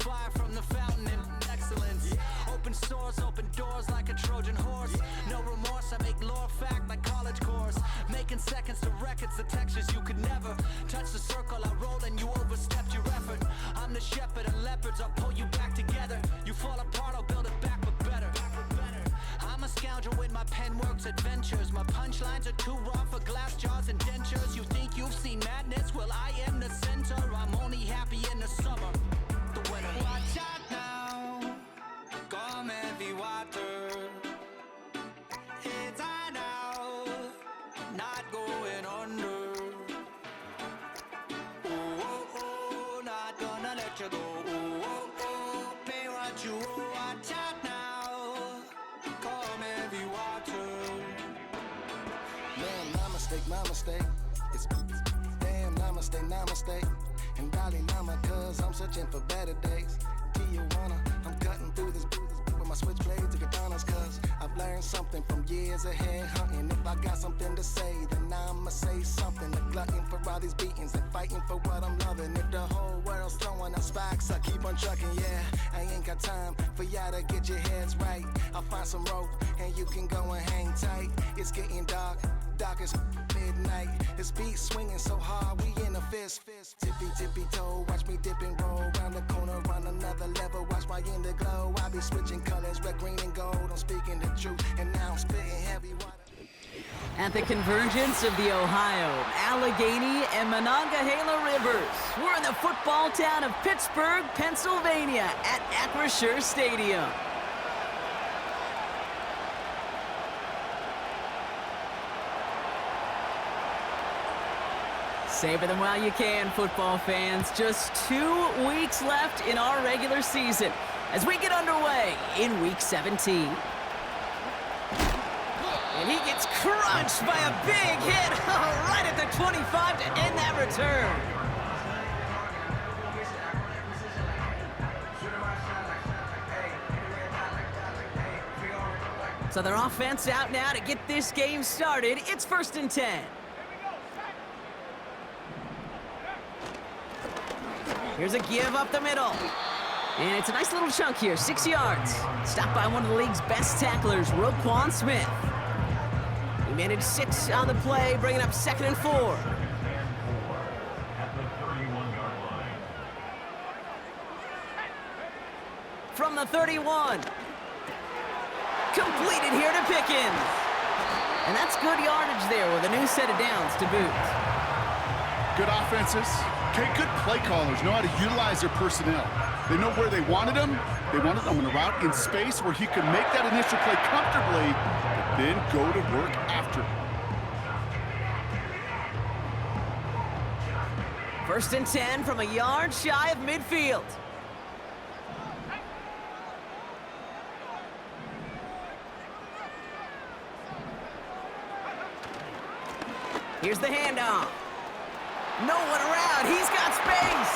fire from the fountain in excellence. Open sores, open doors like a Trojan horse. No remorse, I make lore fact like college course. Making seconds to records, the textures you could never touch the circle I rolled and you overstepped your effort. I'm the shepherd and leopards, I'll pull you back together. You fall apart, I'll build it back but better. I'm a scoundrel with my pen works adventures. My punchlines are too raw for glass jars and dentures. You think you've seen madness? Well, I am the center. I'm only happy in the summer. The winter. Watch out now, come heavy water. It's high now, not going under. Oh, oh, oh, not gonna let you go. Oh, oh, oh, pay what you owe. Watch out now, come heavy water. Man, my mistake. It's damn, namaste. And Dolly Lama, cause I'm searching for better days. Tijuana, I'm cutting through this with my switchblade to katanas, cause I've learned something from years of head hunting. If I got something to say, then I'ma say something. A glutton for all these beatings and fighting for what I'm loving. If the whole world's throwing out sparks, I keep on trucking, yeah. I ain't got time for y'all to get your heads right. I'll find some rope and you can go and hang tight. It's getting dark as midnight. This beat swinging so hard, we in a fist. Tippy toe, watch me dip and roll round the corner, run another level. Watch my in the glow. I be switching colors, red, green, and gold. I'm speaking the truth, and now I'm spitting heavy water. At the convergence of the Ohio, Allegheny, and Monongahela rivers, we're in the football town of Pittsburgh, Pennsylvania, at Acrisure Stadium. Savor them while you can, football fans. Just 2 weeks left in our regular season as we get underway in Week 17. And he gets crunched by a big hit right at the 25 to end that return. So their offense out now to get this game started. It's 1st and 10. Here's a give up the middle. And it's a nice little chunk here, 6 yards. Stopped by one of the league's best tacklers, Roquan Smith. He managed 6 on the play, bringing up 2nd and 4. From the 31. Completed here to Pickens. And that's good yardage there with a new set of downs to boot. Good offenses. Okay, good play callers know how to utilize their personnel. They know where they wanted them. They wanted them in a route in space where he could make that initial play comfortably, but then go to work after. 1st and 10 from a yard shy of midfield. Here's the handoff. No one around. He's got space.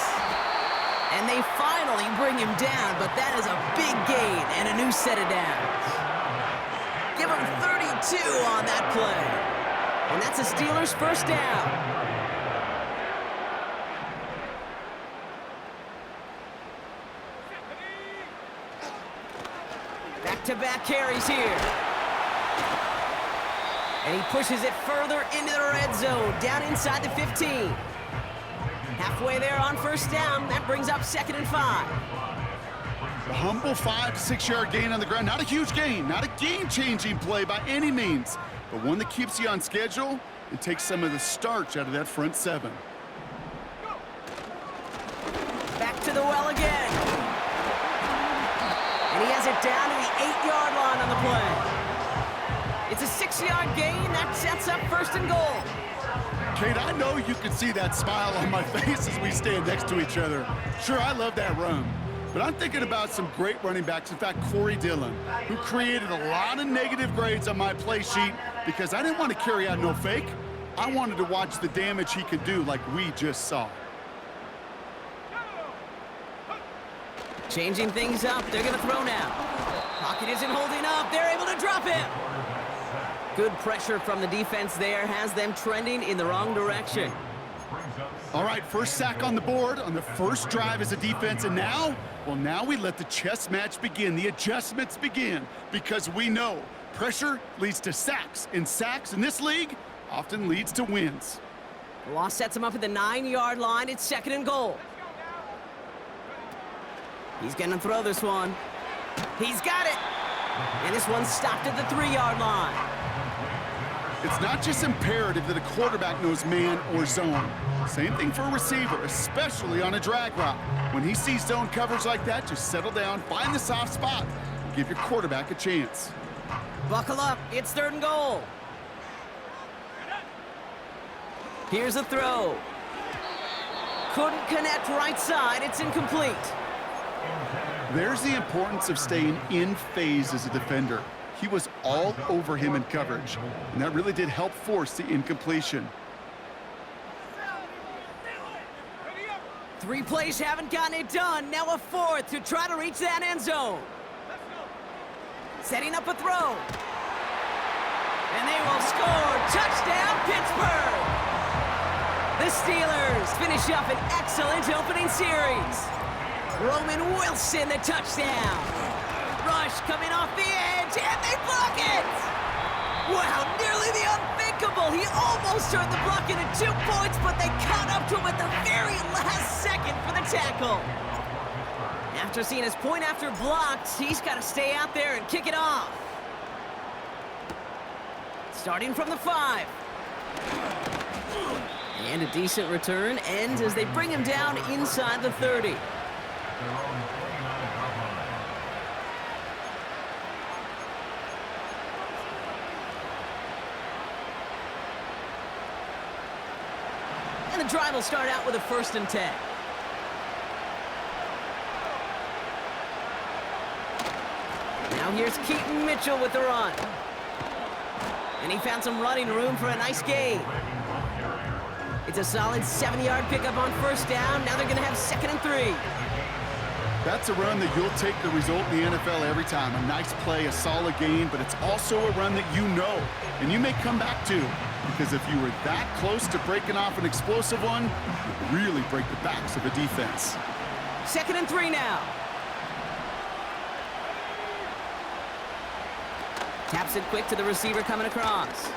And they finally bring him down, but that is a big gain and a new set of downs. Give him 32 on that play. And that's a Steelers' 1st down. Back-to-back carries here. And he pushes it further into the red zone, down inside the 15. Halfway there on 1st down, that brings up 2nd and 5. A humble 5 to 6 yard gain on the ground. Not a huge gain, not a game-changing play by any means, but one that keeps you on schedule and takes some of the starch out of that front 7. Back to the well again. And he has it down to the 8-yard line on the play. It's a 6-yard gain. That sets up 1st and goal. Kate, I know you can see that smile on my face as we stand next to each other. Sure, I love that run. But I'm thinking about some great running backs. In fact, Corey Dillon, who created a lot of negative grades on my play sheet because I didn't want to carry out no fake. I wanted to watch the damage he could do like we just saw. Changing things up. They're going to throw now. Pocket isn't holding up. They're able to drop it. Good pressure from the defense there has them trending in the wrong direction. All right, first sack on the board on the first drive as a defense, and now, well, now we let the chess match begin, the adjustments begin, because we know pressure leads to sacks, and sacks in this league often leads to wins. The loss sets him up at the 9-yard line. It's 2nd and goal. He's gonna throw this one. He's got it! And this one's stopped at the 3-yard line. It's not just imperative that a quarterback knows man or zone. Same thing for a receiver, especially on a drag route. When he sees zone coverage like that, just settle down, find the soft spot, and give your quarterback a chance. Buckle up, it's 3rd and goal. Here's a throw. Couldn't connect right side, it's incomplete. There's the importance of staying in phase as a defender. He was all over him in coverage, and that really did help force the incompletion. 3 plays haven't gotten it done. Now a 4th to try to reach that end zone. Setting up a throw. And they will score. Touchdown, Pittsburgh! The Steelers finish up an excellent opening series. Roman Wilson, the touchdown. Rush coming off the edge, and they block it! Wow, nearly the unthinkable. He almost turned the block into 2 points, but they caught up to him at the very last second for the tackle. After seeing his point after blocked, he's got to stay out there and kick it off. Starting from the 5. And a decent return ends as they bring him down inside the 30. And the drive will start out with a 1st and 10. Now here's Keaton Mitchell with the run. And he found some running room for a nice gain. It's a solid 7-yard pickup on 1st down. Now they're going to have 2nd and 3. That's a run that you'll take the result in the NFL every time. A nice play, a solid gain, but it's also a run that you know, and you may come back to. Because if you were that close to breaking off an explosive one, it would really break the backs of a defense. 2nd and 3 now. Taps it quick to the receiver coming across.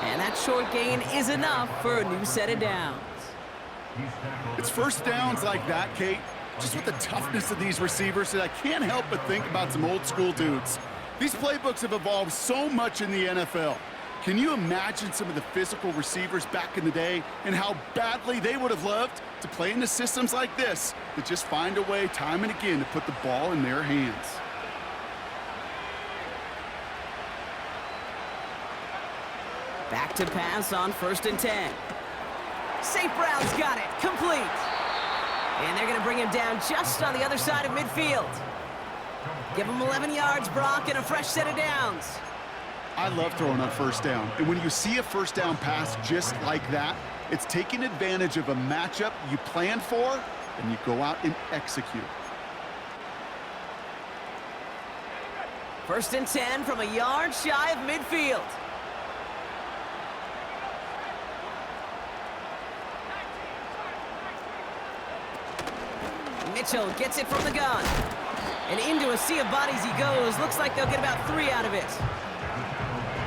And that short gain is enough for a new set of downs. It's 1st downs like that, Kate, just with the toughness of these receivers, that I can't help but think about some old school dudes. These playbooks have evolved so much in the NFL. Can you imagine some of the physical receivers back in the day and how badly they would have loved to play into systems like this that just find a way time and again to put the ball in their hands? Back to pass on 1st and 10. St. Brown's got it, complete. And they're going to bring him down just on the other side of midfield. Give him 11 yards, Brock, and a fresh set of downs. I love throwing on 1st down. And when you see a 1st down pass just like that, it's taking advantage of a matchup you planned for, and you go out and execute. 1st and 10 from a yard shy of midfield. Mitchell gets it from the gun. And into a sea of bodies he goes. Looks like they'll get about 3 out of it.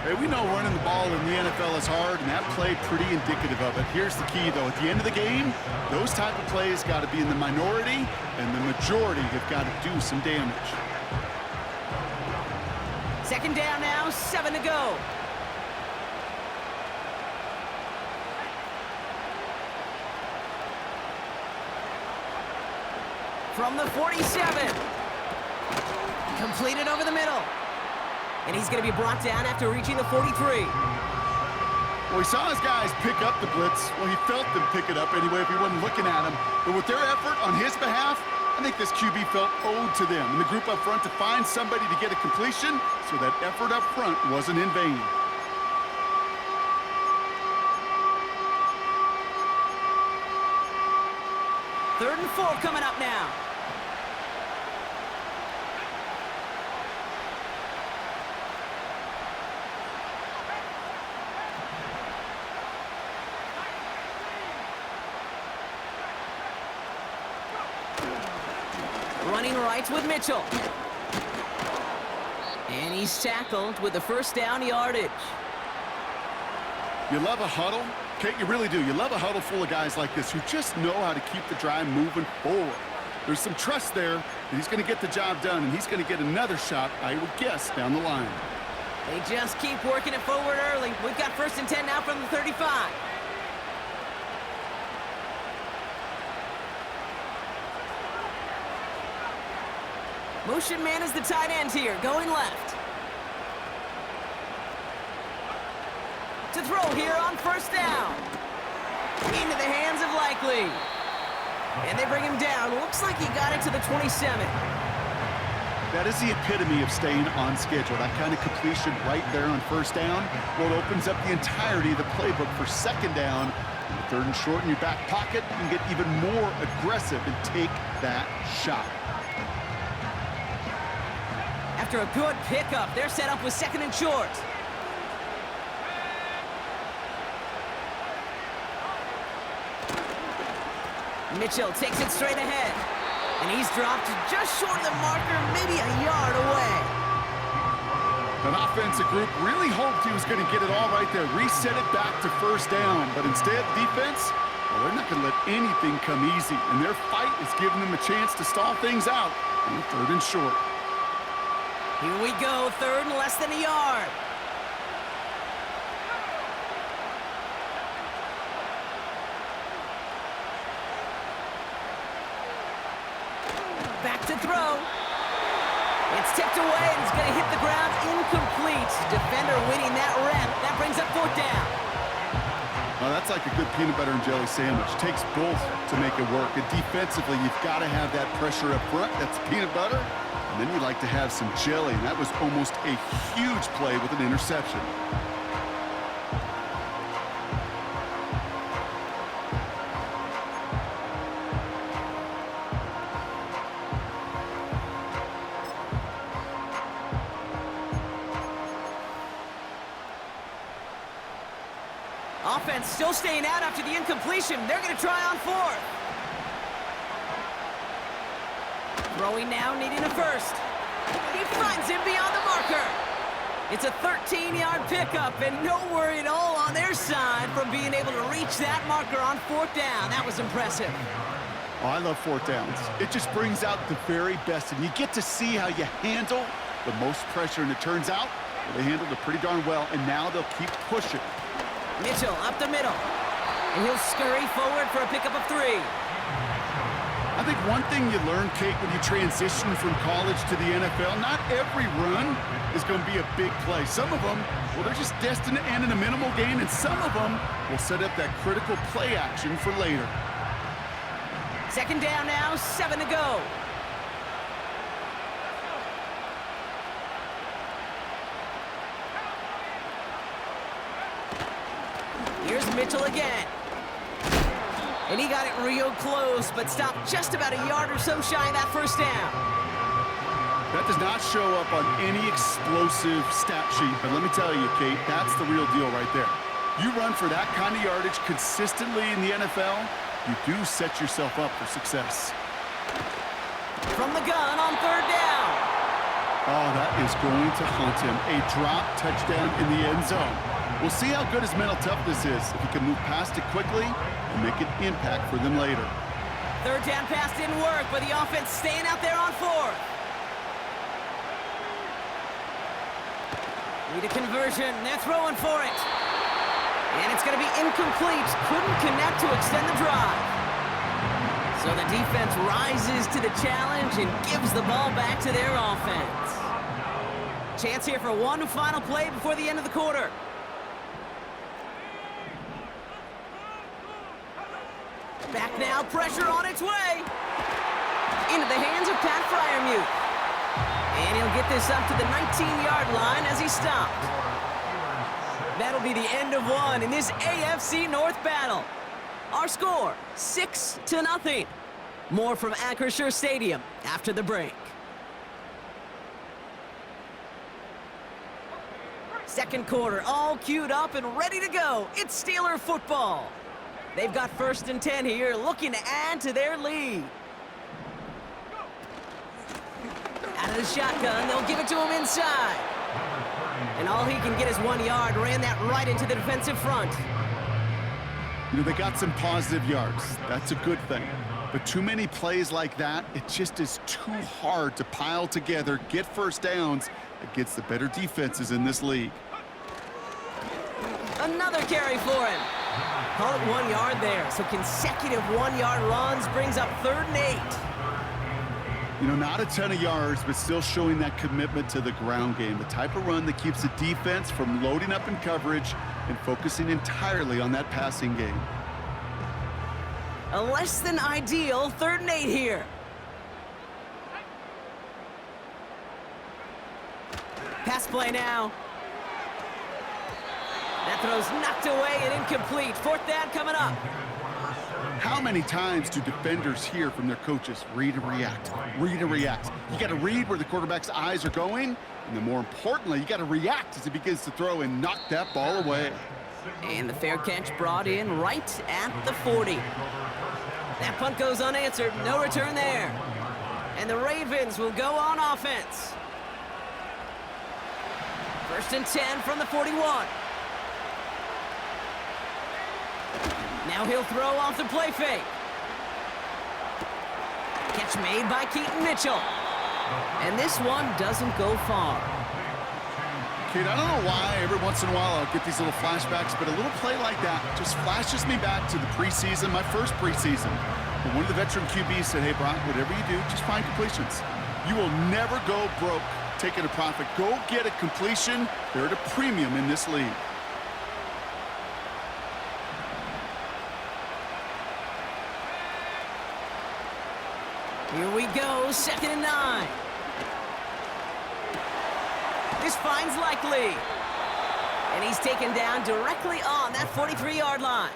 Hey, we know running the ball in the NFL is hard, and that play pretty indicative of it. Here's the key, though. At the end of the game, those type of plays got to be in the minority, and the majority have got to do some damage. 2nd down now, 7 to go. From the 47. Completed over the middle. And he's going to be brought down after reaching the 43. Well, he saw his guys pick up the blitz. Well, he felt them pick it up anyway if he wasn't looking at him. But with their effort on his behalf, I think this QB felt owed to them and the group up front to find somebody to get a completion, so that effort up front wasn't in vain. Third and 4 coming up now. Running rights with Mitchell. And he's tackled with the first down yardage. You love a huddle? Kate, you really do. You love a huddle full of guys like this who just know how to keep the drive moving forward. There's some trust there that he's going to get the job done, and he's going to get another shot, I would guess, down the line. They just keep working it forward early. We've got 1st and 10 now from the 35. Motion man is the tight end here, going left. To throw here on 1st down. Into the hands of Likely. And they bring him down. Looks like he got it to the 27. That is the epitome of staying on schedule. That kind of completion right there on 1st down. Well, it opens up the entirety of the playbook for 2nd down. 3rd and short in your back pocket. You can get even more aggressive and take that shot. After a good pickup, they're set up with 2nd and short. Mitchell takes it straight ahead. And he's dropped just short of the marker, maybe a yard away. An offensive group really hoped he was going to get it all right there, reset it back to 1st down. But instead, defense, well, they're not going to let anything come easy. And their fight is giving them a chance to stall things out on 3rd and short. Here we go, 3rd and less than a yard. Back to throw. It's tipped away and it's going to hit the ground incomplete. Defender winning that rep. That brings up 4th down. Well, that's like a good peanut butter and jelly sandwich. Takes both to make it work. And defensively, you've got to have that pressure up front. That's peanut butter. And then you like to have some jelly. And that was almost a huge play with an interception. Offense still staying out after the incompletion. They're going to try on 4th. Throwing now, needing a 1st. He finds him beyond the marker. It's a 13-yard pickup, and no worry at all on their side from being able to reach that marker on 4th down. That was impressive. Oh, I love 4th downs. It just brings out the very best, and you get to see how you handle the most pressure, and it turns out well, they handled it pretty darn well, and now they'll keep pushing. Mitchell up the middle, and he'll scurry forward for a pickup of 3. I think one thing you learn, Kate, when you transition from college to the NFL, not every run is going to be a big play. Some of them, well, they're just destined to end in a minimal gain, and some of them will set up that critical play action for later. 2nd down now, 7 to go. Here's Mitchell again. And he got it real close, but stopped just about a yard or so shy of that 1st down. That does not show up on any explosive stat sheet, but let me tell you, Kate, that's the real deal right there. You run for that kind of yardage consistently in the NFL, you do set yourself up for success. From the gun on 3rd down. Oh, that is going to haunt him. A drop touchdown in the end zone. We'll see how good his mental toughness is if he can move past it quickly and make an impact for them later. 3rd down pass didn't work, but the offense staying out there on 4th. Need a conversion. They're throwing for it. And it's going to be incomplete. Couldn't connect to extend the drive. So the defense rises to the challenge and gives the ball back to their offense. Chance here for one final play before the end of the quarter. Back now, pressure on its way. Into the hands of Pat Fryermuth. And he'll get this up to the 19-yard line as he stopped. That'll be the end of one in this AFC North battle. Our score, 6-0. More from Acrisure Stadium after the break. Second quarter, all queued up and ready to go. It's Steeler football. They've got 1st and 10 here, looking to add to their lead. the shotgun. They'll give it to him inside. And all he can get is 1 yard. Ran that right into the defensive front. You know, they got some positive yards. That's a good thing. But too many plays like that, it just is too hard to pile together, get first downs against the better defenses in this league. Another carry for him. Call it 1 yard there. So consecutive 1-yard runs brings up 3rd and 8. You know, not a ton of yards, but still showing that commitment to the ground game. The type of run that keeps the defense from loading up in coverage and focusing entirely on that passing game. A less than ideal 3rd and 8 here. Pass play now. That throw's knocked away and incomplete. 4th down coming up. How many times do defenders hear from their coaches, read and react, read and react? You got to read where the quarterback's eyes are going, and then more importantly, you got to react as he begins to throw and knock that ball away. And the fair catch brought in right at the 40. That punt goes unanswered, no return there. And the Ravens will go on offense. 1st and 10 from the 41. Now he'll throw off the play fake. Catch made by Keaton Mitchell. And this one doesn't go far. Kate, I don't know why every once in a while I'll get these little flashbacks, but a little play like that just flashes me back to the preseason, my first preseason. But one of the veteran QBs said, hey, Brock, whatever you do, just find completions. You will never go broke taking a profit. Go get a completion. They're at a premium in this league. Here we go, 2nd and 9. This finds Likely. And he's taken down directly on that 43-yard line.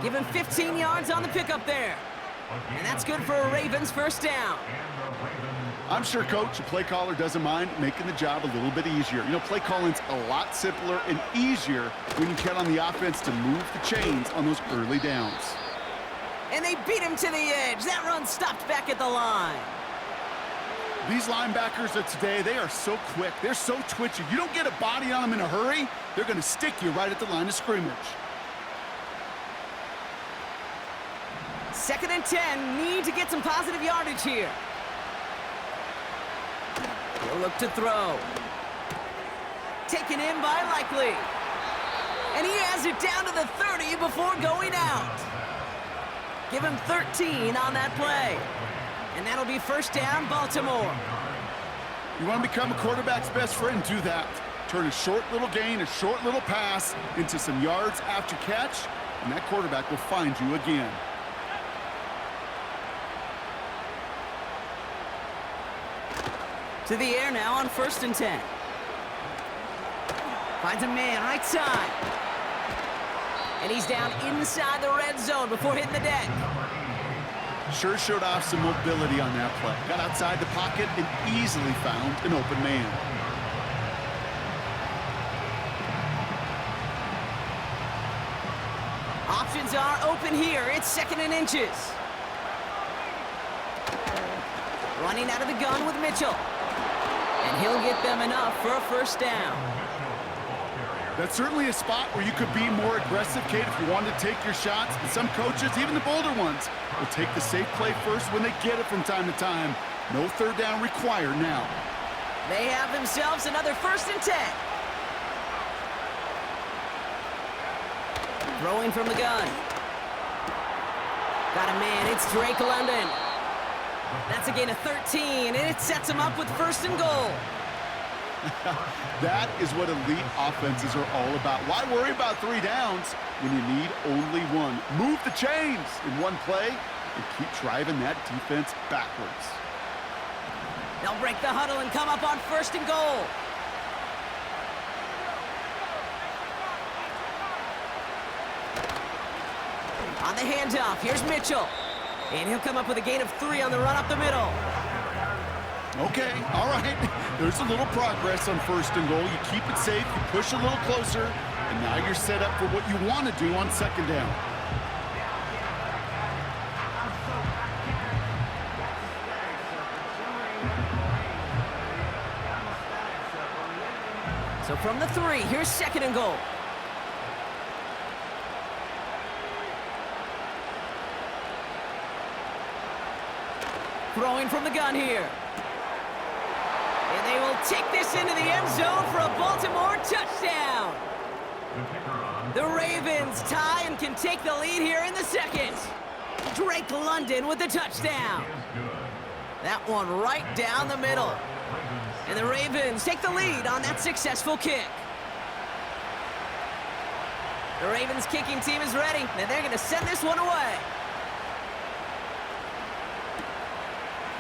Give him 15 yards on the pickup there. And that's good for a Ravens 1st down. I'm sure, Coach, a play caller doesn't mind making the job a little bit easier. You know, play calling's a lot simpler and easier when you count on the offense to move the chains on those early downs. And they beat him to the edge. That run stopped back at the line. These linebackers of today, they are so quick. They're so twitchy. You don't get a body on them in a hurry, they're going to stick you right at the line of scrimmage. 2nd and 10. Need to get some positive yardage here. He'll look to throw. Taken in by Likely. And he has it down to the 30 before going out. Give him 13 on that play. And that'll be 1st down, Baltimore. You want to become a quarterback's best friend, do that. Turn a short little gain, a short little pass into some yards after catch, and that quarterback will find you again. To the air now on 1st and 10. Finds a man right side. And he's down inside the red zone before hitting the deck. Sure showed off some mobility on that play. Got outside the pocket and easily found an open man. Options are open here. It's 2nd and inches. Running out of the gun with Mitchell. And he'll get them enough for a 1st down. That's certainly a spot where you could be more aggressive, Kate, if you wanted to take your shots. But some coaches, even the bolder ones, will take the safe play first when they get it from time to time. No 3rd down required now. They have themselves another 1st and 10. Throwing from the gun. Got a man, it's Drake London. That's a gain of 13, and it sets him up with 1st and goal. That is what elite offenses are all about. Why worry about 3 downs when you need only 1? Move the chains in one play and keep driving that defense backwards. They'll break the huddle and come up on 1st and goal. On the handoff, here's Mitchell. And he'll come up with a gain of 3 on the run up the middle. Okay, all right. There's a little progress on 1st and goal. You keep it safe, you push a little closer, and now you're set up for what you want to do on 2nd down. from the 3. Here's 2nd and goal. Throwing from the gun here. And they will take this into the end zone for a Baltimore touchdown. The Ravens tie and can take the lead here in the 2nd. Drake London with the touchdown. That one right down the middle. And the Ravens take the lead on that successful kick. The Ravens kicking team is ready, and they're going to send this one away.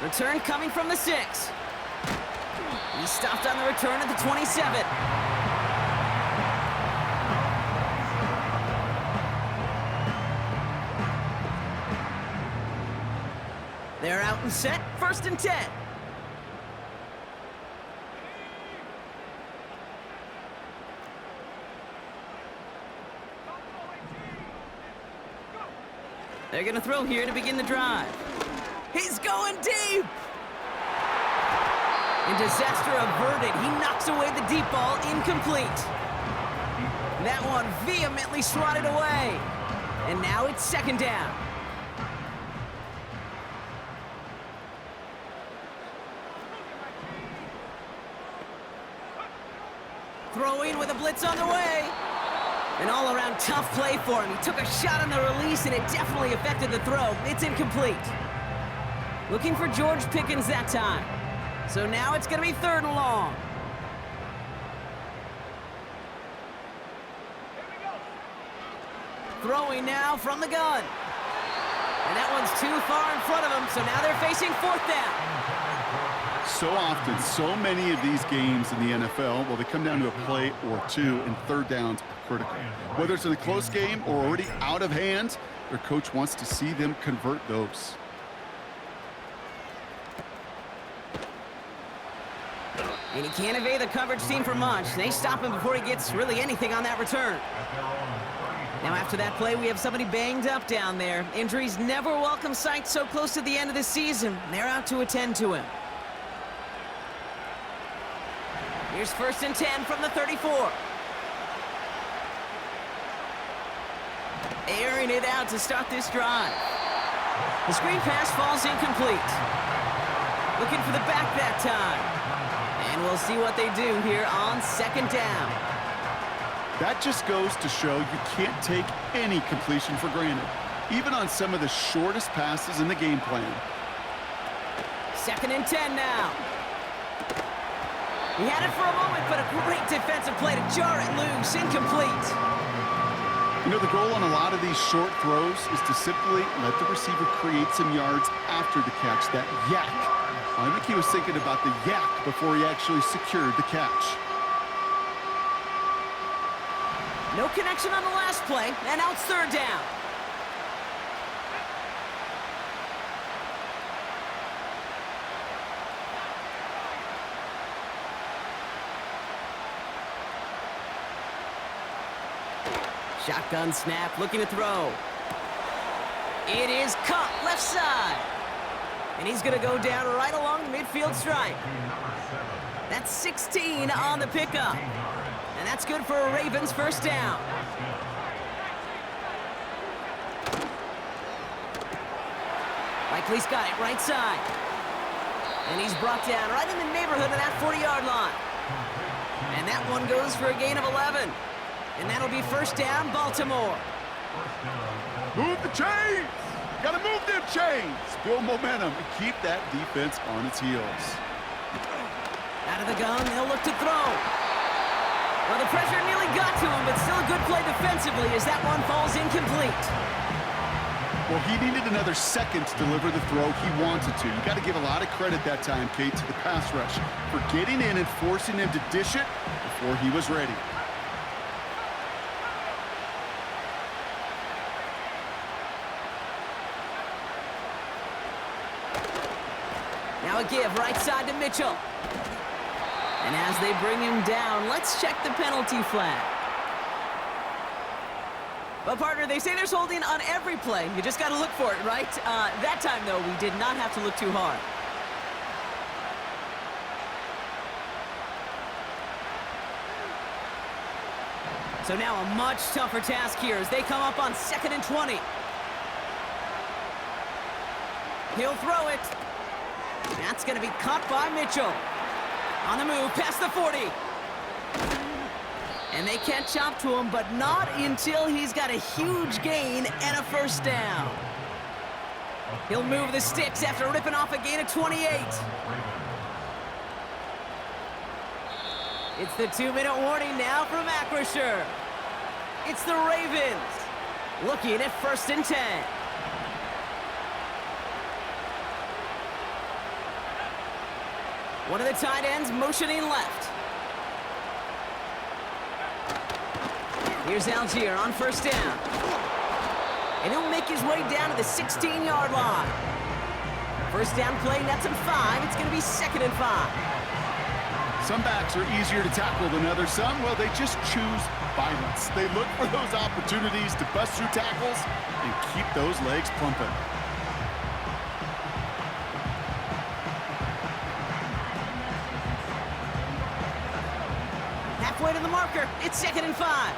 Return coming from the 6. He stopped on the return at the 27. They're out and set, 1st and 10. They're going to throw here to begin the drive. He's going deep! And disaster averted. He knocks away the deep ball, incomplete. That one vehemently swatted away. And now it's 2nd down. Throwing with a blitz on the way. An all-around tough play for him. He took a shot on the release, and it definitely affected the throw. It's incomplete. Looking for George Pickens that time. So now it's going to be 3rd and long. Throwing now from the gun. And that one's too far in front of him, so now they're facing 4th down. So often, so many of these games in the NFL, well, they come down to a play or two, and 3rd downs are critical. Whether it's in a close game or already out of hand, their coach wants to see them convert those. And he can't evade the coverage team for much. They stop him before he gets really anything on that return. Now after that play, we have somebody banged up down there. Injuries never a welcome sight so close to the end of the season. They're out to attend to him. Here's 1st and 10 from the 34. Airing it out to start this drive. The screen pass falls incomplete. Looking for the back that time. And we'll see what they do here on 2nd down. That just goes to show you can't take any completion for granted, even on some of the shortest passes in the game plan. 2nd and 10 now. He had it for a moment, but a great defensive play to jar it loose. Incomplete. You know, the goal on a lot of these short throws is to simply let the receiver create some yards after the catch, that yak. I think he was thinking about the yak before he actually secured the catch. No connection on the last play, and now it's 3rd down. Shotgun snap, looking to throw. It is caught left side. And he's going to go down right along the midfield stripe. That's 16 on the pickup. And that's good for a Ravens 1st down. Likely's got it right side. And he's brought down right in the neighborhood of that 40-yard line. And that one goes for a gain of 11. And that'll be 1st down, Baltimore. Move the chains! Gotta move them chains! Build momentum and keep that defense on its heels. Out of the gun, they'll look to throw. Well, the pressure nearly got to him, but still a good play defensively as that one falls incomplete. Well, he needed another second to deliver the throw he wanted to. You got to give a lot of credit that time, Kate, to the pass rush for getting in and forcing him to dish it before he was ready. Now a give right side to Mitchell. And as they bring him down, let's check the penalty flag. Well, partner, they say there's holding on every play. You just got to look for it, right? That time, though, we did not have to look too hard. So now a much tougher task here as they come up on 2nd and 20. He'll throw it. That's going to be caught by Mitchell. On the move, past the 40. And they catch up to him, but not until he's got a huge gain and a first down. He'll move the sticks after ripping off a gain of 28. It's the 2-minute warning now from Acrisure. It's the Ravens looking at 1st and 10. One of the tight ends motioning left. Here's Algier on 1st down. And he'll make his way down to the 16-yard line. First down play, nets him 5. It's going to be 2nd and 5. Some backs are easier to tackle than others. Some, well, they just choose violence. They look for those opportunities to bust through tackles and keep those legs pumping. Halfway to the marker. It's 2nd and 5.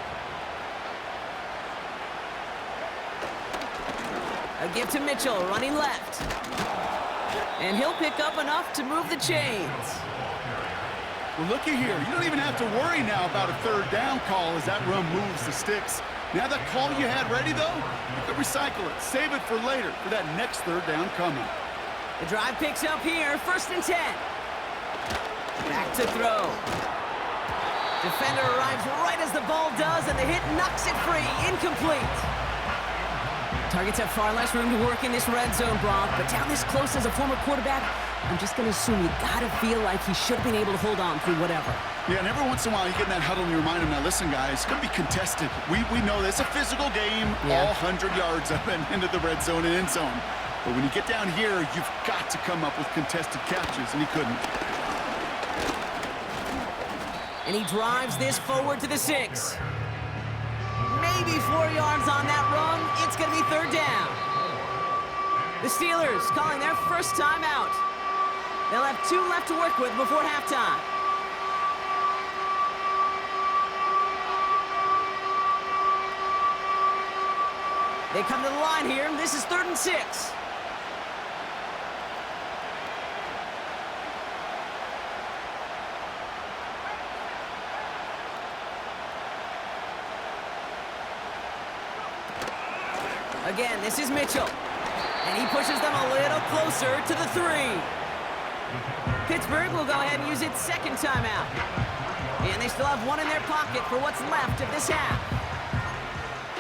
A give to Mitchell, running left. And he'll pick up enough to move the chains. Well, looky here. You don't even have to worry now about a 3rd down call as that run moves the sticks. Now that call you had ready, though, you can recycle it. Save it for later for that next 3rd down coming. The drive picks up here, 1st and 10. Back to throw. Defender arrives right as the ball does, and the hit knocks it free. Incomplete. Targets have far less room to work in this red zone, Brock, but down this close as a former quarterback, I'm just going to assume you got to feel like he should have been able to hold on through whatever. Yeah, and every once in a while you get in that huddle and you remind him, now listen, guys, it's going to be contested. We know this. It's a physical game, all 100 yards up and into the red zone and end zone. But when you get down here, you've got to come up with contested catches, and he couldn't. And he drives this forward to the 6. Maybe 4 yards on that run. It's going to be 3rd down. The Steelers calling their first timeout. They'll have 2 left to work with before halftime. They come to the line here. This is 3rd and 6. Again, this is Mitchell. And he pushes them a little closer to the 3. Pittsburgh will go ahead and use its 2nd timeout. And they still have 1 in their pocket for what's left of this half.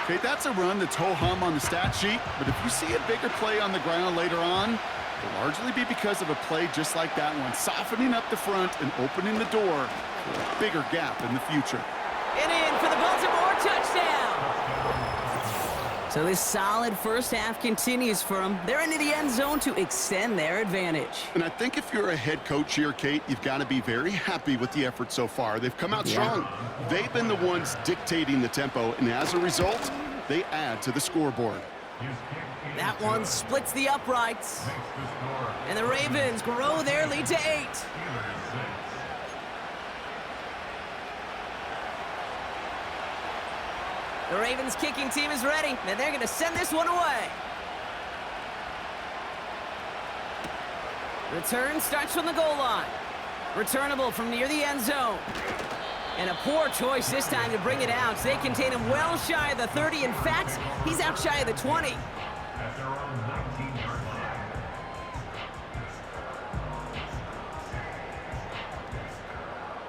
Okay, that's a run that's ho-hum on the stat sheet, but if you see a bigger play on the ground later on, it'll largely be because of a play just like that one, softening up the front and opening the door for a bigger gap in the future. And in for the Baltimore touchdown. So this solid first half continues for them. They're into the end zone to extend their advantage. And I think if you're a head coach here, Kate, you've got to be very happy with the effort so far. They've come out strong. They've been the ones dictating the tempo, and as a result, they add to the scoreboard. That one splits the uprights. And the Ravens grow their lead to 8. The Ravens kicking team is ready, and they're going to send this one away. Return starts from the goal line. Returnable from near the end zone. And a poor choice this time to bring it out. So they contain him well shy of the 30. In fact, he's out shy of the 20.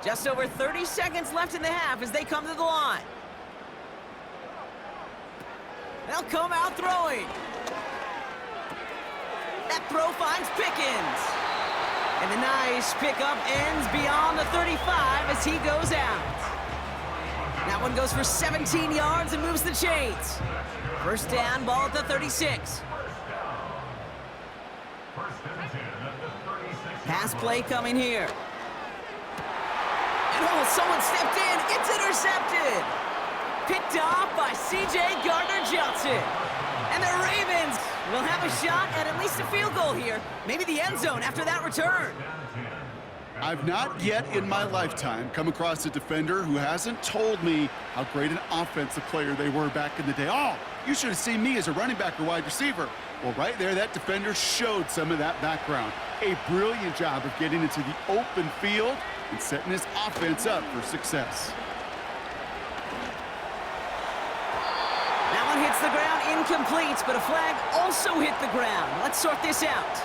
Just over 30 seconds left in the half as they come to the line. They'll come out throwing. That throw finds Pickens. And the nice pickup ends beyond the 35 as he goes out. That one goes for 17 yards and moves the chains. First down, ball at the 36. Pass play coming here. And oh, someone stepped in. It's intercepted. Picked off by C.J. Gardner-Johnson. And the Ravens will have a shot at least a field goal here. Maybe the end zone after that return. I've not yet in my lifetime come across a defender who hasn't told me how great an offensive player they were back in the day. Oh, you should have seen me as a running back or wide receiver. Well, right there, that defender showed some of that background. A brilliant job of getting into the open field and setting his offense up for success. That one hits the ground, incomplete, but a flag also hit the ground. Let's sort this out.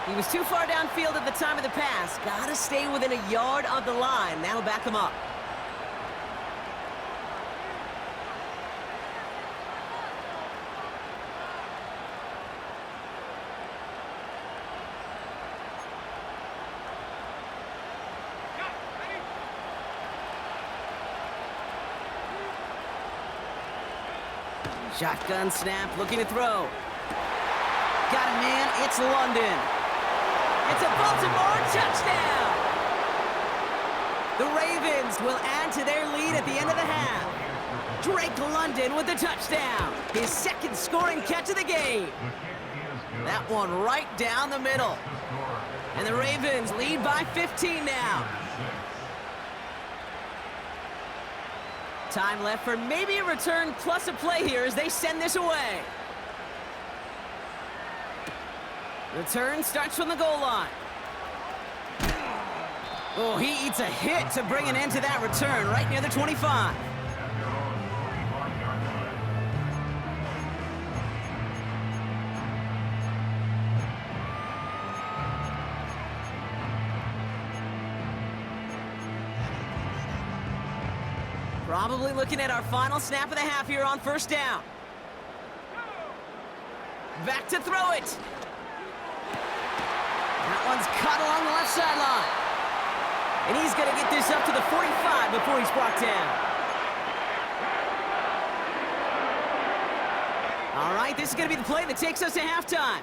He was too far downfield at the time of the pass. Gotta stay within a yard of the line. That'll back him up. Shotgun snap, looking to throw. Got it, man. It's London. It's a Baltimore touchdown! The Ravens will add to their lead at the end of the half. Drake London with the touchdown. His second scoring catch of the game. That one right down the middle. And the Ravens lead by 15 now. Time left for maybe a return plus a play here as they send this away. Return starts from the goal line. Oh, he eats a hit to bring an end to that return right near the 25. Probably looking at our final snap of the half here on first down. Back to throw it. That one's caught along the left sideline. And he's going to get this up to the 45 before he's brought down. All right, this is going to be the play that takes us to halftime.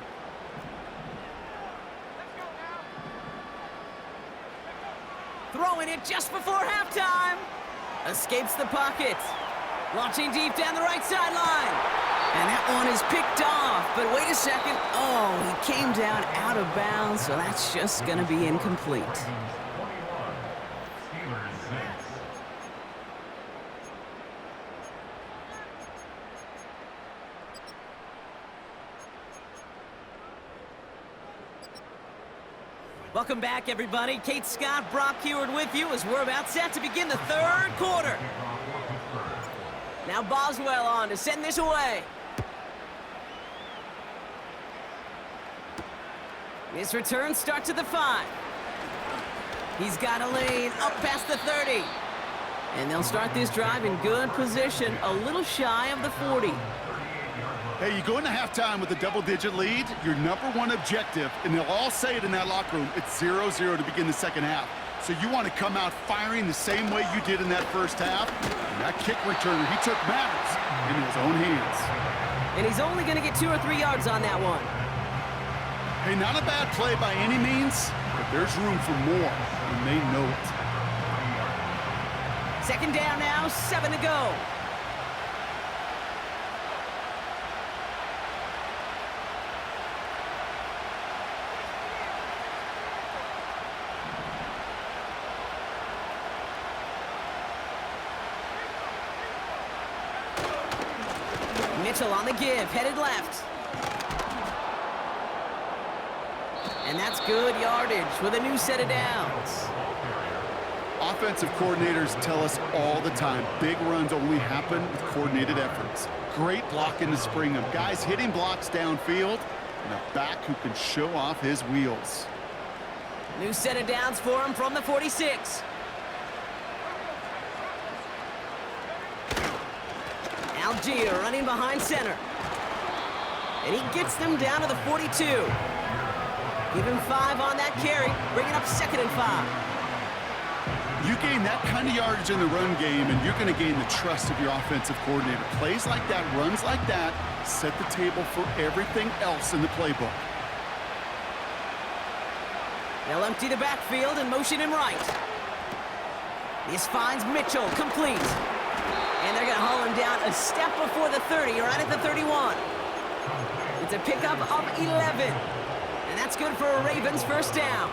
Throwing it just before halftime. Escapes the pocket. Launching deep down the right sideline. And that one is picked off, but wait a second. Oh, he came down out of bounds, so that's just going to be incomplete. Welcome back, everybody. Kate Scott, Brock Heward with you as we're about set to begin the third quarter. Now Boswell on to send this away. This return starts at the 5. He's got a lane up past the 30. And they'll start this drive in good position, a little shy of the 40. Hey, you go into halftime with a double-digit lead, your number one objective, and they'll all say it in that locker room, it's 0-0 to begin the second half. So you want to come out firing the same way you did in that first half. And that kick returner, he took matters into his own hands. And he's only going to get 2 or 3 yards on that one. Hey, not a bad play by any means, but there's room for more, and they know it. Second down now, 7 to go. Mitchell on the give, headed left. And that's good yardage with a new set of downs. Offensive coordinators tell us all the time, big runs only happen with coordinated efforts. Great blocking to spring them. Guys hitting blocks downfield, and a back who can show off his wheels. New set of downs for him from the 46. Algier running behind center. And he gets them down to the 42. Give him 5 on that carry, bringing up 2nd and 5. You gain that kind of yardage in the run game, and you're going to gain the trust of your offensive coordinator. Plays like that, runs like that, set the table for everything else in the playbook. They'll empty the backfield and motion him right. This finds Mitchell, complete. And they're going to haul him down a step before the 30, right at the 31. It's a pickup of 11. And that's good for a Ravens first down.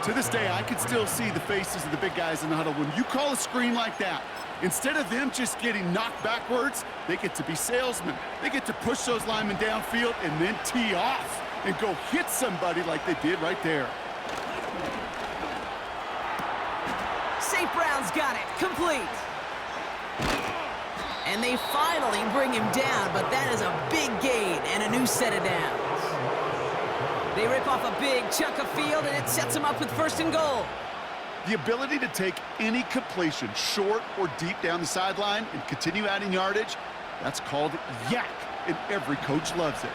To this day, I can still see the faces of the big guys in the huddle. When you call a screen like that, instead of them just getting knocked backwards, they get to be salesmen. They get to push those linemen downfield and then tee off and go hit somebody like they did right there. St. Brown's got it, complete. And they finally bring him down, but that is a big gain and a new set of downs. They rip off a big chunk of field, and it sets them up with 1st and goal. The ability to take any completion, short or deep down the sideline, and continue adding yardage, that's called yak, and every coach loves it.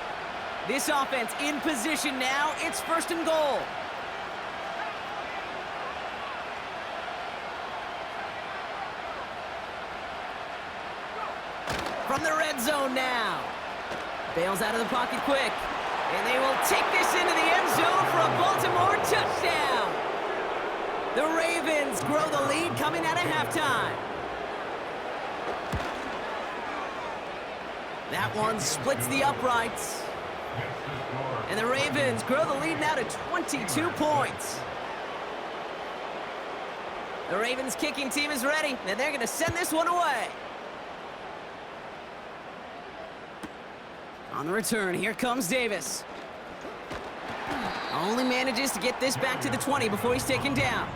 This offense in position now. It's 1st and goal. From the red zone now. Bails out of the pocket quick. And they will take this into the end zone for a Baltimore touchdown. The Ravens grow the lead coming out of halftime. That one splits the uprights. And the Ravens grow the lead now to 22 points. The Ravens kicking team is ready, and they're going to send this one away. On the return, here comes Davis. Only manages to get this back to the 20 before he's taken down.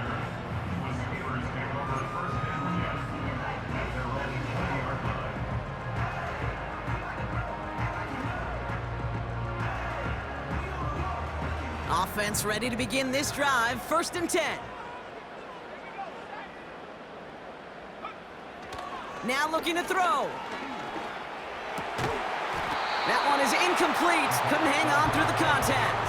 Offense ready to begin this drive, 1st and 10. Now looking to throw. That one is incomplete. Couldn't hang on through the contact.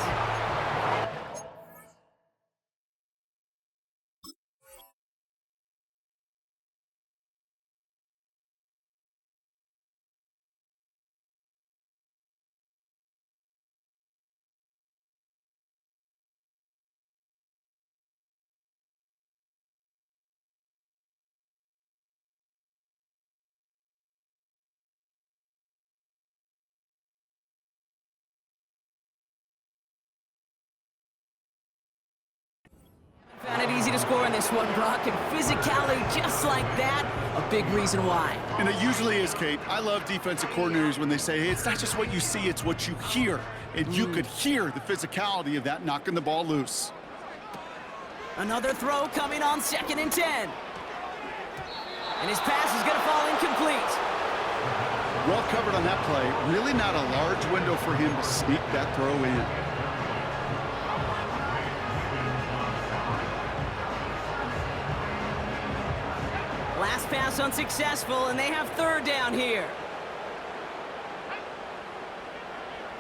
Found it easy to score in this one, Brock, and physicality just like that, a big reason why. And it usually is, Kate. I love defensive coordinators when they say, hey, it's not just what you see, it's what you hear. And you could hear the physicality of that knocking the ball loose. Another throw coming on 2nd and 10. And his pass is going to fall incomplete. Well covered on that play. Really not a large window for him to sneak that throw in. Last pass unsuccessful, and they have 3rd down here.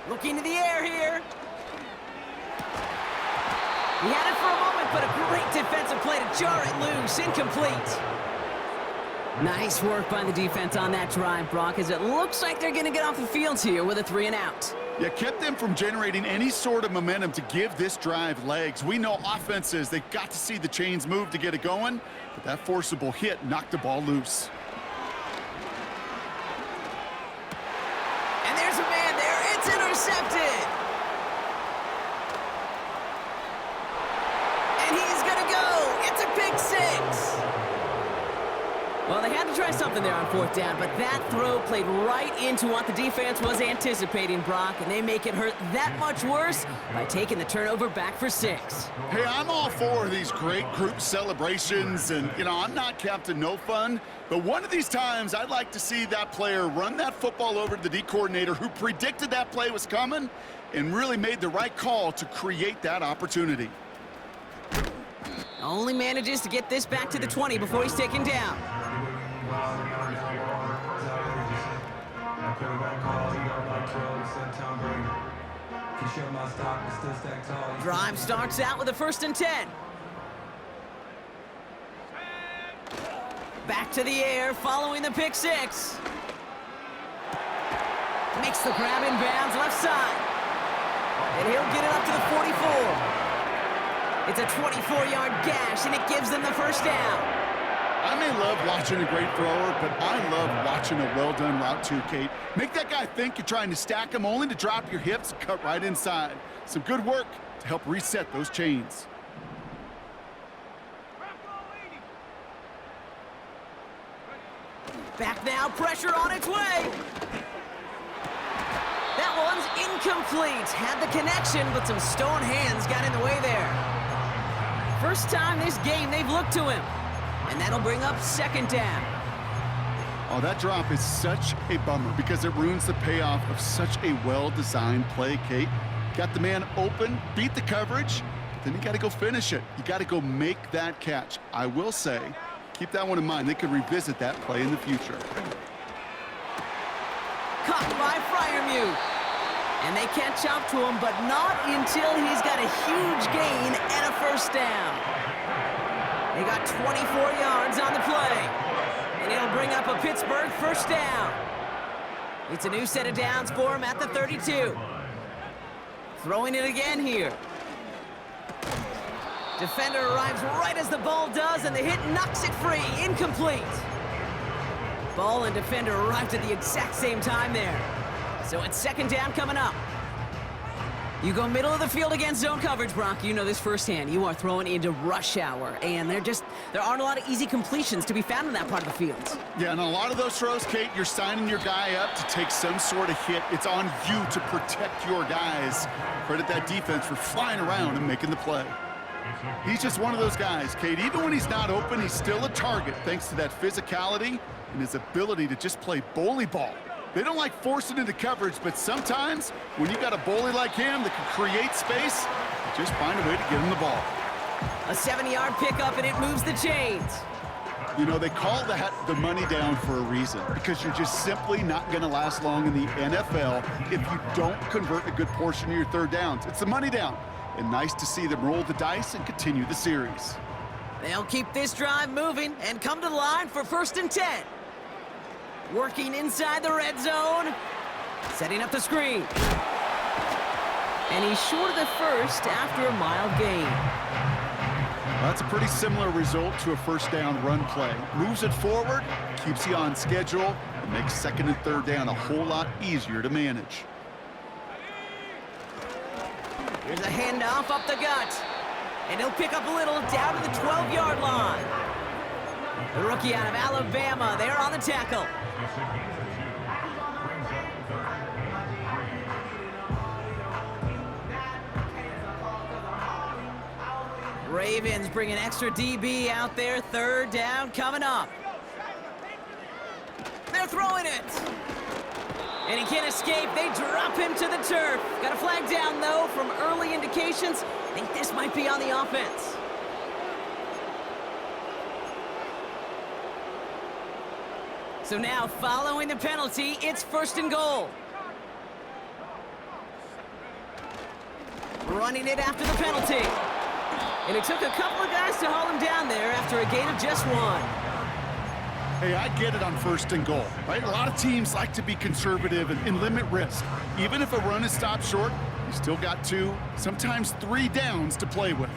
Looking to the air here. He had it for a moment, but a great defensive play to jar it loose. Incomplete. Nice work by the defense on that drive, Brock, as it looks like they're going to get off the field here with a 3-and-out. Yeah, kept them from generating any sort of momentum to give this drive legs. We know offenses, they've got to see the chains move to get it going, but that forcible hit knocked the ball loose. And there's a man there. It's intercepted. And he's going to go. It's a pick 6. Well, they had to try something there on 4th down, but that throw played right into what the defense was anticipating, Brock, and they make it hurt that much worse by taking the turnover back for 6. Hey, I'm all for these great group celebrations, and, you know, I'm not Captain No Fun, but one of these times I'd like to see that player run that football over to the D coordinator who predicted that play was coming and really made the right call to create that opportunity. Only manages to get this back to the 20 before he's taken down. Drive starts out with a 1st and 10. Back to the air following the pick 6. Makes the grab in bounds left side. And he'll get it up to the 44. It's a 24-yard gash, and it gives them the 1st down. I may love watching a great thrower, but I love watching a well-done route too, Kate. Make that guy think you're trying to stack him only to drop your hips and cut right inside. Some good work to help reset those chains. Back now, pressure on its way. That one's incomplete. Had the connection, but some stone hands got in the way there. First time this game they've looked to him. And that'll bring up second down. Oh, that drop is such a bummer because it ruins the payoff of such a well-designed play, Kate. Got the man open, beat the coverage, but then you got to go finish it. You got to go make that catch. I will say, keep that one in mind. They could revisit that play in the future. Caught by Freiermuth. And they catch up to him, but not until he's got a huge gain and a first down. They got 24 yards on the play. And it'll bring up a Pittsburgh first down. It's a new set of downs for him at the 32. Throwing it again here. Defender arrives right as the ball does, and the hit knocks it free. Incomplete. Ball and defender arrived at the exact same time there. So it's second down coming up. You go middle of the field against zone coverage, Brock. You know this firsthand. You are throwing into rush hour, and there aren't a lot of easy completions to be found in that part of the field. Yeah, and a lot of those throws, Kate, you're signing your guy up to take some sort of hit. It's on you to protect your guys. Credit that defense for flying around and making the play. He's just one of those guys, Kate. Even when he's not open, he's still a target thanks to that physicality and his ability to just play bully ball. They don't like forcing into coverage, but sometimes when you got a bully like him that can create space, you just find a way to get him the ball. A 7-yard pickup, and it moves the chains. You know, they call that the money down for a reason, because you're just simply not going to last long in the NFL if you don't convert a good portion of your third downs. It's the money down, and nice to see them roll the dice and continue the series. They'll keep this drive moving and come to the line for 1st and 10. Working inside the red zone. Setting up the screen. And he's short of the first after a mild gain. Well, that's a pretty similar result to a first down run play. Moves it forward, keeps you on schedule, and makes second and third down a whole lot easier to manage. Here's a handoff up the gut. And he'll pick up a little down to the 12-yard line. The rookie out of Alabama, there on the tackle. Ravens bring an extra DB out there. Third down coming up. They're throwing it. And he can't escape. They drop him to the turf. Got a flag down, though, from early indications. I think this might be on the offense. So now, following the penalty, it's 1st and goal. Running it after the penalty. And it took a couple of guys to haul him down there after a gain of just 1. Hey, I get it on 1st and goal, right? A lot of teams like to be conservative and limit risk. Even if a run is stopped short, you still got 2, sometimes 3 downs to play with.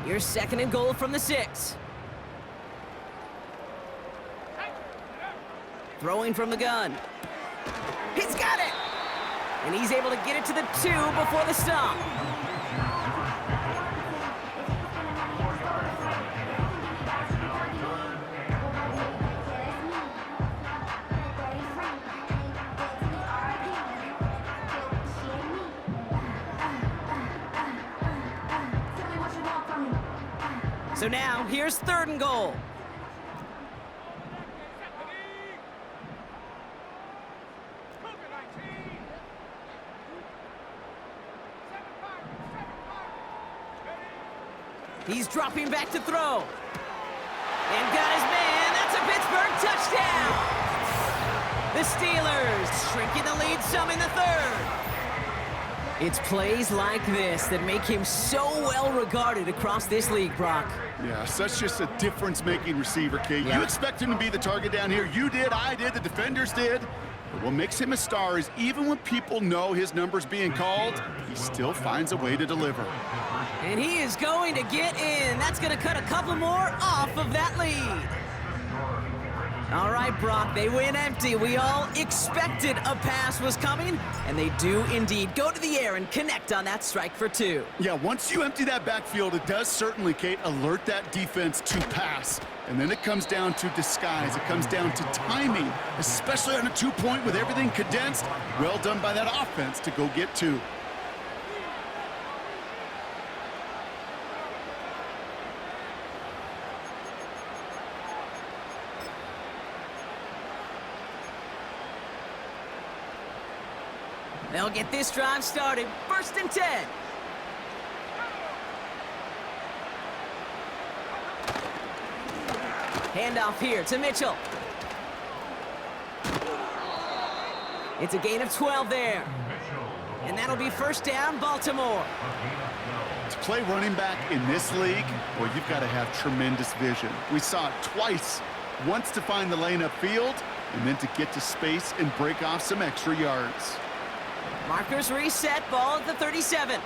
Here's 2nd and goal from the 6. Throwing from the gun. He's got it! And he's able to get it to the 2 before the stop. So now, here's 3rd and goal. He's dropping back to throw. And got his man. That's a Pittsburgh touchdown. The Steelers shrinking the lead some in the 3rd. It's plays like this that make him so well regarded across this league, Brock. Yeah, such just a difference-making receiver, Kate. Yeah. You expect him to be the target down here. You did, I did, the defenders did. But what makes him a star is even when people know his number's being called, he still finds a way to deliver. And he is going to get in. That's going to cut a couple more off of that lead. All right, Brock, they win empty. We all expected a pass was coming, and they do indeed go to the air and connect on that strike for 2. Yeah, once you empty that backfield, it does certainly, Kate, alert that defense to pass. And then it comes down to disguise. It comes down to timing, especially on a 2-point with everything condensed. Well done by that offense to go get 2. They'll get this drive started. 1st and 10. Handoff here to Mitchell. It's a gain of 12 there. And that'll be 1st down, Baltimore. To play running back in this league, well, you've got to have tremendous vision. We saw it twice. Once to find the lane upfield, and then to get to space and break off some extra yards. Markers reset, ball at the 37.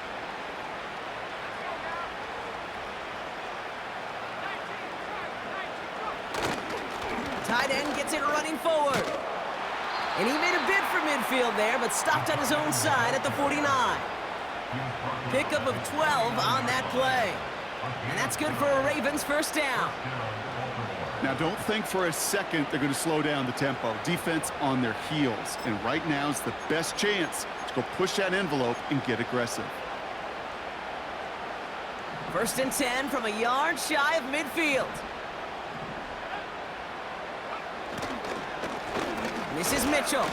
Tight end gets it running forward. And he made a bid for midfield there, but stopped on his own side at the 49. Pickup of 12 on that play. And that's good for a Ravens 1st down. Now, don't think for a second they're going to slow down the tempo. Defense on their heels. And right now is the best chance to go push that envelope and get aggressive. 1st and 10 from a yard shy of midfield. This is Mitchell.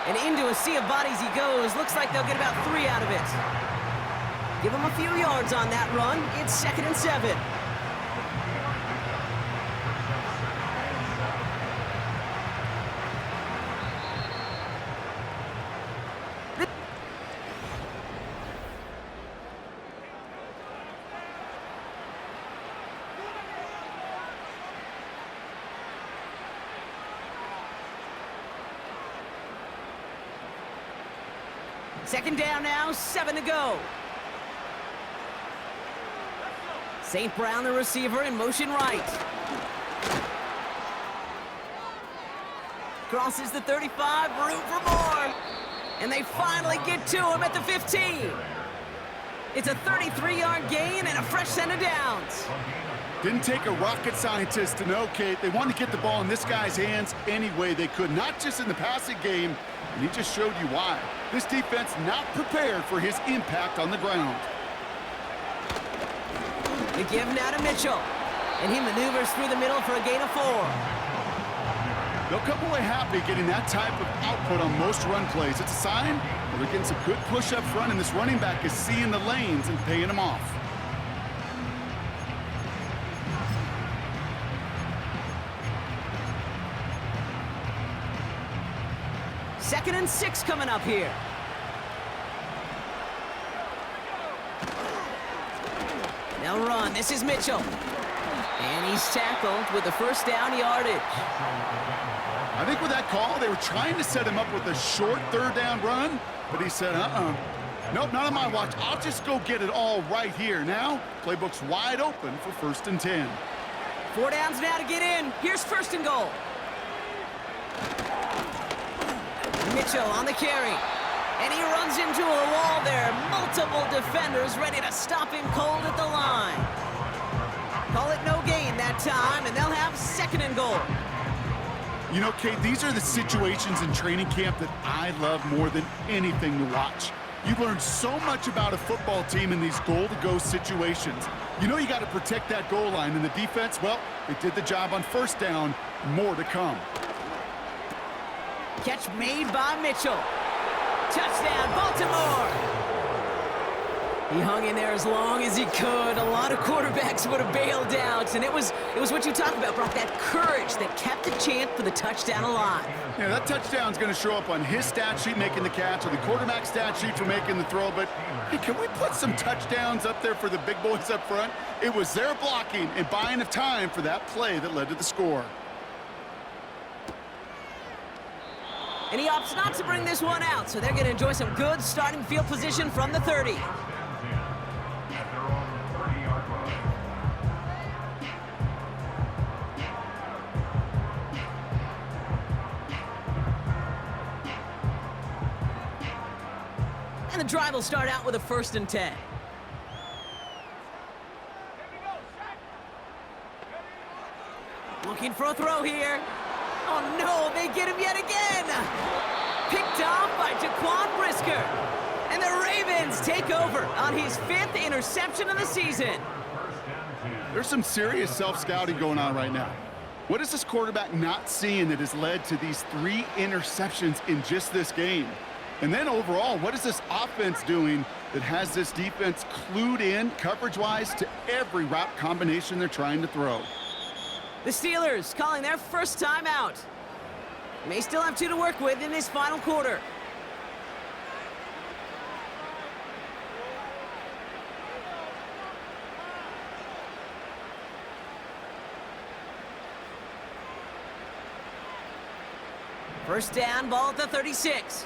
And into a sea of bodies he goes. Looks like they'll get about 3 out of it. Give him a few yards on that run. It's 2nd and 7. Second down now, 7 to go. St. Brown, the receiver, in motion right. Crosses the 35, room for more. And they finally get to him at the 15. It's a 33-yard gain and a fresh set of downs. Didn't take a rocket scientist to know, Kate. They wanted to get the ball in this guy's hands any way they could, not just in the passing game, and he just showed you why. This defense not prepared for his impact on the ground. They give now to Mitchell, and he maneuvers through the middle for a gain of 4. They'll come away happy getting that type of output on most run plays. It's a sign that they're getting some good push up front, and this running back is seeing the lanes and paying them off. Second and 6 coming up here. They'll run. This is Mitchell. And he's tackled with the 1st down yardage. I think with that call, they were trying to set him up with a short 3rd down run, but he said, nope, not on my watch. I'll just go get it all right here. Now, playbook's wide open for 1st and 10. 4 downs now to get in. Here's 1st and goal. Mitchell on the carry. And he runs into a wall there. Multiple defenders ready to stop him cold at the line. Call it no gain that time, and they'll have 2nd and goal. You know, Kate, these are the situations in training camp that I love more than anything to watch. You learn so much about a football team in these goal-to-go situations. You know you got to protect that goal line, and the defense, well, they did the job on 1st down. More to come. Catch made by Mitchell. Touchdown, Baltimore. He hung in there as long as he could. A lot of quarterbacks would have bailed out, and it was what you talk about, Brock, that courage that kept the chance for the touchdown alive. Yeah, that touchdown's going to show up on his stat sheet making the catch or the quarterback stat sheet for making the throw, but hey, can we put some touchdowns up there for the big boys up front? It was their blocking and buying of time for that play that led to the score. And he opts not to bring this one out, so they're going to enjoy some good starting field position from the 30. And the drive will start out with a 1st and 10. Looking for a throw here. Oh no, they get him yet again. Picked off by Jaquan Brisker. And the Ravens take over on his 5th interception of the season. There's some serious self-scouting going on right now. What is this quarterback not seeing that has led to these 3 interceptions in just this game? And then overall, what is this offense doing that has this defense clued in coverage-wise to every route combination they're trying to throw? The Steelers calling their first time out. May still have 2 to work with in this final quarter. First down, ball at the 36.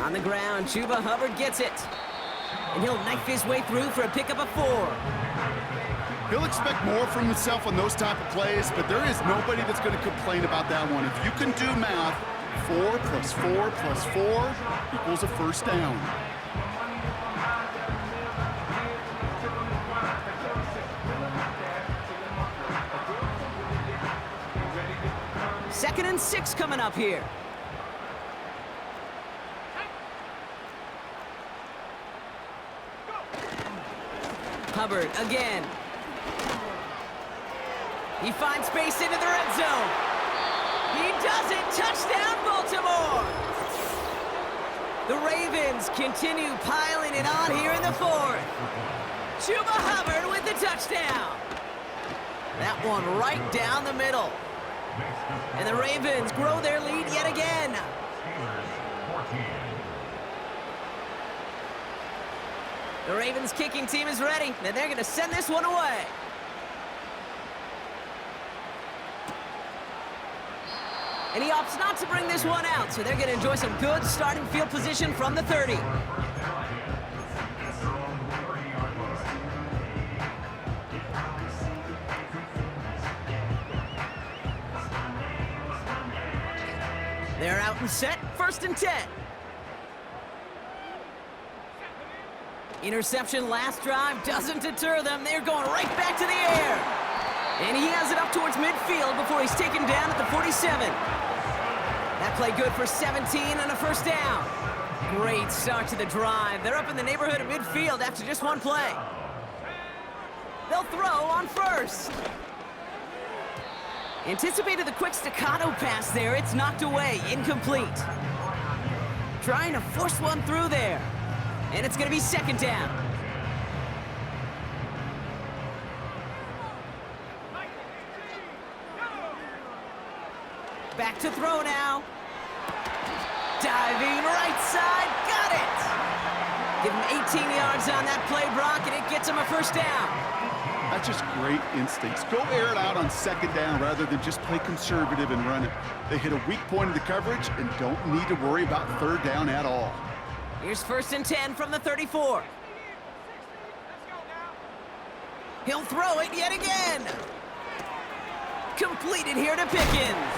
On the ground, Chuba Hubbard gets it. And he'll knife his way through for a pickup of 4. He'll expect more from himself on those type of plays, but there is nobody that's going to complain about that one. If you can do math, 4 plus 4 plus 4 equals a first down. Second and 6 coming up here. Hubbard again. He finds space into the red zone. He does it. Touchdown, Baltimore. The Ravens continue piling it on here in the 4th. Chuba Hubbard with the touchdown. That one right down the middle. And the Ravens grow their lead yet again. The Ravens kicking team is ready, and they're going to send this one away. And he opts not to bring this one out, so they're going to enjoy some good starting field position from the 30. They're out and set, 1st and 10. Interception last drive doesn't deter them. They're going right back to the air. And he has it up towards midfield before he's taken down at the 47. That play good for 17 and a first down. Great start to the drive. They're up in the neighborhood of midfield after just one play. They'll throw on 1st. Anticipated the quick staccato pass there. It's knocked away, incomplete. Trying to force one through there. And it's going to be 2nd down. Back to throw now. Diving right side, got it. Give him 18 yards on that play, Brock, and it gets him a first down. That's just great instincts. Go air it out on 2nd down rather than just play conservative and run it. They hit a weak point of the coverage and don't need to worry about 3rd down at all. Here's 1st and 10 from the 34. He'll throw it yet again. Completed here to Pickens.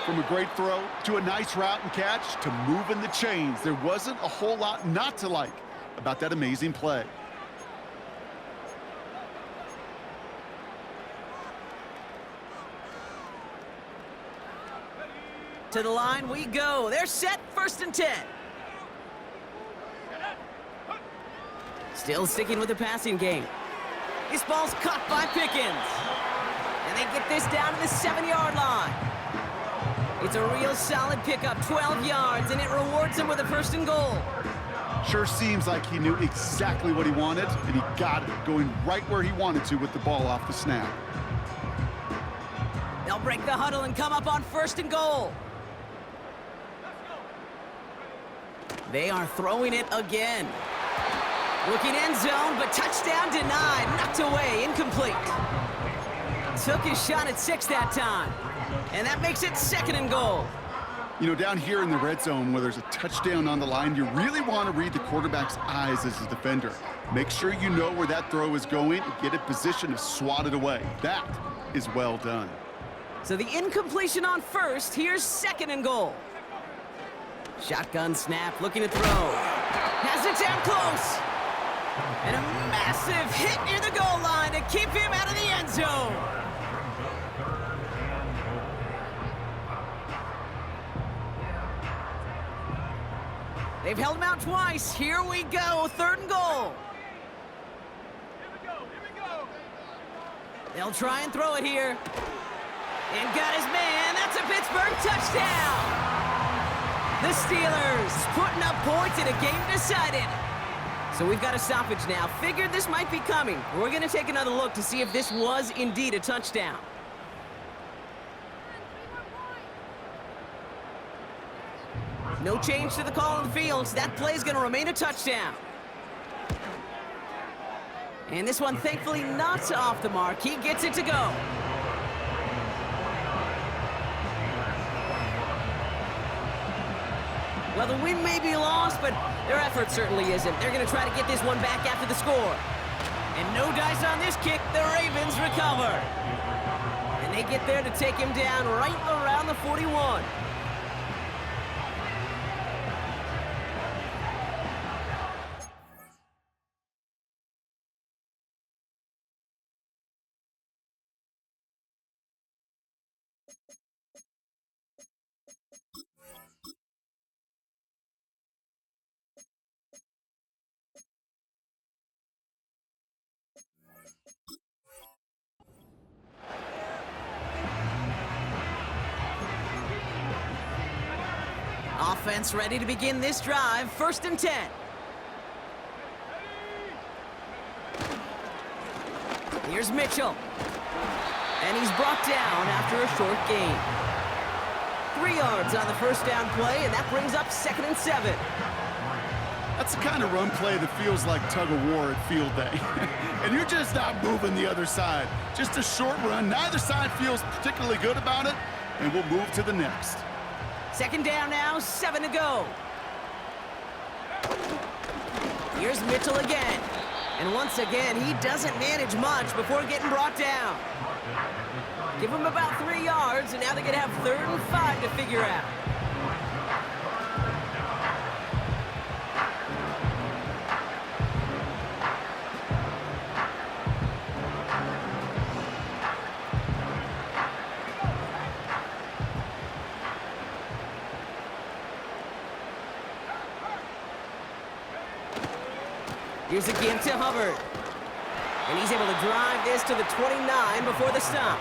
From a great throw to a nice route and catch to moving the chains, there wasn't a whole lot not to like about that amazing play. To the line we go. They're set, 1st and 10. Still sticking with the passing game. This ball's caught by Pickens. And they get this down to the 7-yard line. It's a real solid pickup, 12 yards, and it rewards him with a 1st and goal. Sure seems like he knew exactly what he wanted, and he got it, going right where he wanted to with the ball off the snap. They'll break the huddle and come up on 1st and goal. They are throwing it again. Looking end zone, but touchdown denied. Knocked away, incomplete. Took his shot at 6 that time. And that makes it 2nd and goal. You know, down here in the red zone where there's a touchdown on the line, you really want to read the quarterback's eyes as a defender. Make sure you know where that throw is going and get it positioned to swat it away. That is well done. So the incompletion on first. Here's second and goal. Shotgun snap, looking to throw. Has it down close. And a massive hit near the goal line to keep him out of the end zone. They've held him out twice. Here we go, third and goal. They'll try and throw it here. And got his man. That's a Pittsburgh touchdown. The Steelers putting up points in a game decided. So we've got a stoppage now. Figured this might be coming. We're going to take another look to see if this was indeed a touchdown. No change to the call on the field. So that play is going to remain a touchdown. And this one, thankfully, not off the mark. He gets it to go. Well, the win may be lost, but their effort certainly isn't. They're going to try to get this one back after the score. And no dice on this kick. The Ravens recover. And they get there to take him down right around the 41. Offense ready to begin this drive. First and 10. Here's Mitchell. And he's brought down after a short gain. 3 yards on the first down play, and that brings up second and 7. That's the kind of run play that feels like tug of war at field day. And you're just not moving the other side. Just a short run. Neither side feels particularly good about it, and we'll move to the next. Second down now, 7 to go. Here's Mitchell again. And once again, he doesn't manage much before getting brought down. Give him about 3 yards, and now they're going to have 3rd and 5 to figure out. Here's a give to Hubbard. And he's able to drive this to the 29 before the stop.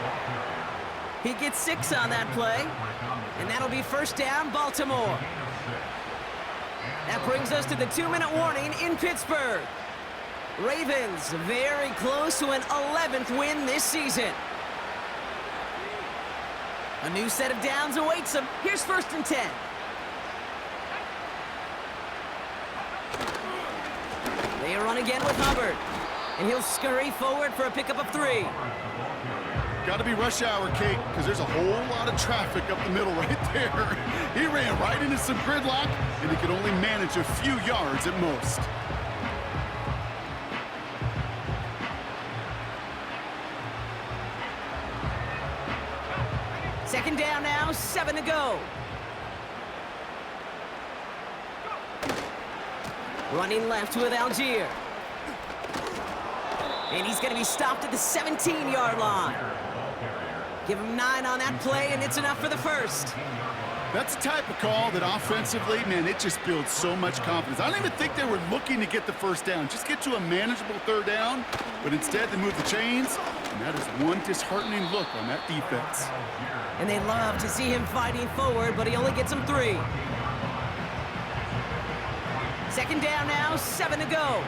He gets 6 on that play. And that'll be first down, Baltimore. That brings us to the 2-minute warning in Pittsburgh. Ravens very close to an 11th win this season. A new set of downs awaits them. Here's first and 10. They run again with Hubbard. And he'll scurry forward for a pickup of 3. Got to be rush hour, Kate, because there's a whole lot of traffic up the middle right there. He ran right into some gridlock, and he could only manage a few yards at most. Second down now, 7 to go. Running left with Algier. And he's going to be stopped at the 17-yard line. Give him 9 on that play, and it's enough for the first. That's the type of call that offensively, man, it just builds so much confidence. I don't even think they were looking to get the first down. Just get to a manageable 3rd down, but instead they move the chains, and that is one disheartening look on that defense. And they love to see him fighting forward, but he only gets them 3. Second down now, 7 to go.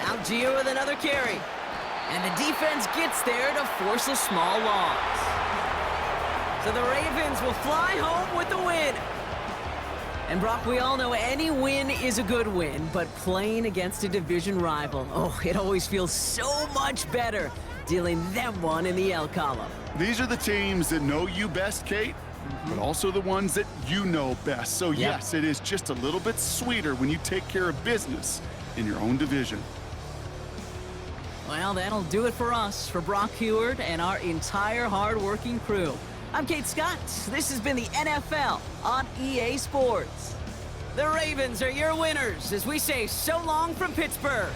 Algier with another carry. And the defense gets there to force a small loss. So the Ravens will fly home with the win. And Brock, we all know any win is a good win, but playing against a division rival, oh, it always feels so much better dealing them one in the L column. These are the teams that know you best, Kate, but also the ones that you know best. So yes, it is just a little bit sweeter when you take care of business in your own division. Well, that'll do it for us, for Brock Heward and our entire hard-working crew. I'm Kate Scott. This has been the NFL on EA Sports. The Ravens are your winners as we say so long from Pittsburgh.